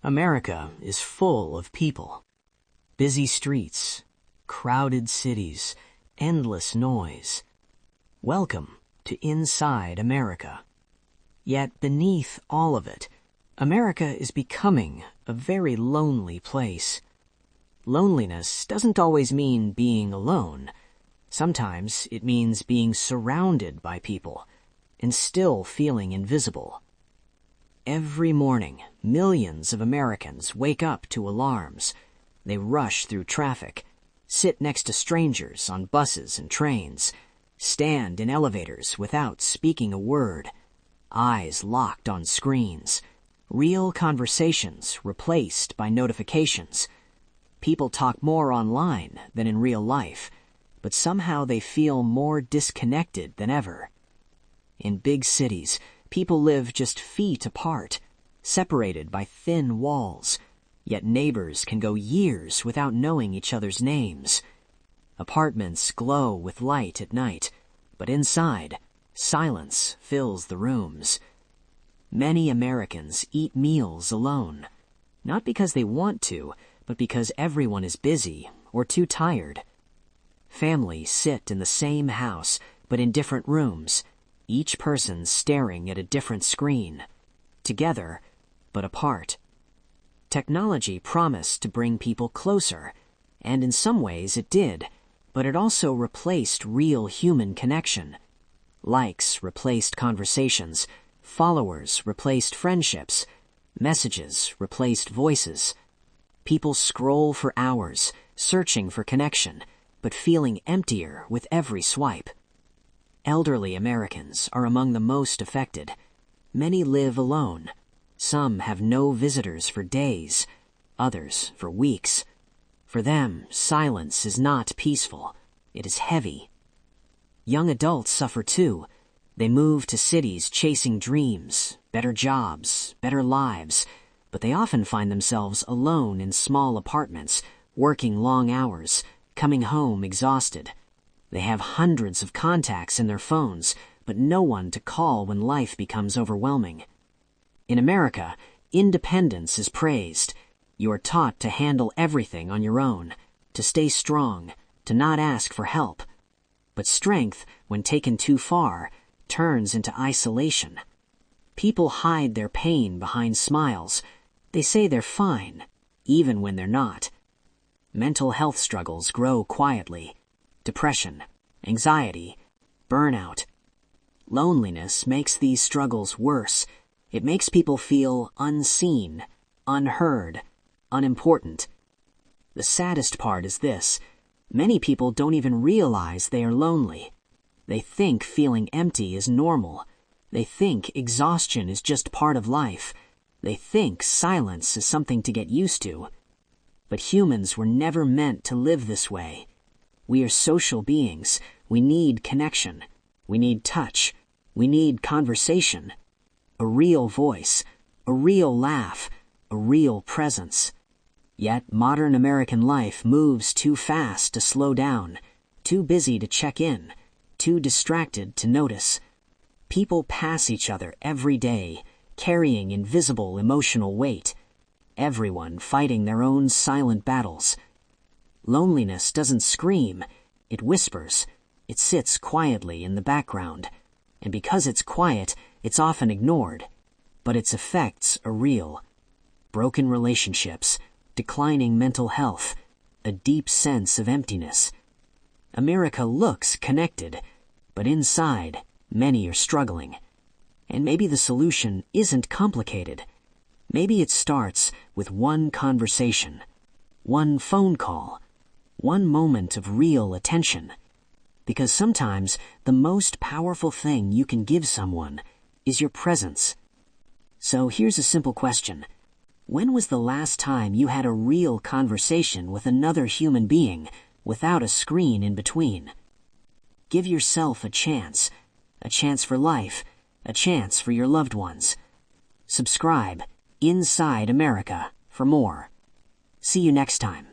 America is full of people. Busy streets, crowded cities, endless noise. Welcome to Inside America. Yet beneath all of it, America is becoming a very lonely place. Loneliness doesn't always mean being alone. Sometimes it means being surrounded by people and still feeling invisible. Every morning, millions of Americans wake up to alarms. They rush through traffic, sit next to strangers on buses and trains, stand in elevators without speaking a word, eyes locked on screens, real conversations replaced by notifications. People talk more online than in real life, but somehow they feel more disconnected than ever. In big cities, people live just feet apart, separated by thin walls, yet neighbors can go years without knowing each other's names. Apartments glow with light at night, but inside, silence fills the rooms. Many Americans eat meals alone, not because they want to, but because everyone is busy or too tired. Families sit in the same house, but in different rooms, each person staring at a different screen, together but apart. Technology promised to bring people closer, and in some ways it did, but it also replaced real human connection. Likes replaced conversations, followers replaced friendships, messages replaced voices. People scroll for hours, searching for connection, but feeling emptier with every swipe. Elderly Americans are among the most affected. Many live alone. Some have no visitors for days, others for weeks. For them, silence is not peaceful. It is heavy. Young adults suffer too. They move to cities chasing dreams, better jobs, better lives, but they often find themselves alone in small apartments, working long hours, coming home exhausted. They have hundreds of contacts in their phones, but no one to call when life becomes overwhelming. In America, independence is praised. You are taught to handle everything on your own, to stay strong, to not ask for help. But strength, when taken too far, turns into isolation. People hide their pain behind smiles. They say they're fine, even when they're not. Mental health struggles grow quietly. Depression, anxiety, burnout. Loneliness makes these struggles worse. It makes people feel unseen, unheard, unimportant. The saddest part is this: many people don't even realize they are lonely. They think feeling empty is normal. They think exhaustion is just part of life. They think silence is something to get used to. But humans were never meant to live this way. We are social beings. We need connection. We need touch. We need conversation. A real voice. A real laugh. A real presence. Yet modern American life moves too fast to slow down, too busy to check in, too distracted to notice. People pass each other every day, carrying invisible emotional weight. Everyone fighting their own silent battles. Loneliness doesn't scream, it whispers. It sits quietly in the background. And because it's quiet, it's often ignored. But its effects are real. Broken relationships, declining mental health, a deep sense of emptiness. America looks connected, but inside, many are struggling. And maybe the solution isn't complicated. Maybe it starts with one conversation, one phone call, one moment of real attention. Because sometimes the most powerful thing you can give someone is your presence. So here's a simple question. When was the last time you had a real conversation with another human being without a screen in between? Give yourself a chance for life, a chance for your loved ones. Subscribe Inside America for more. See you next time.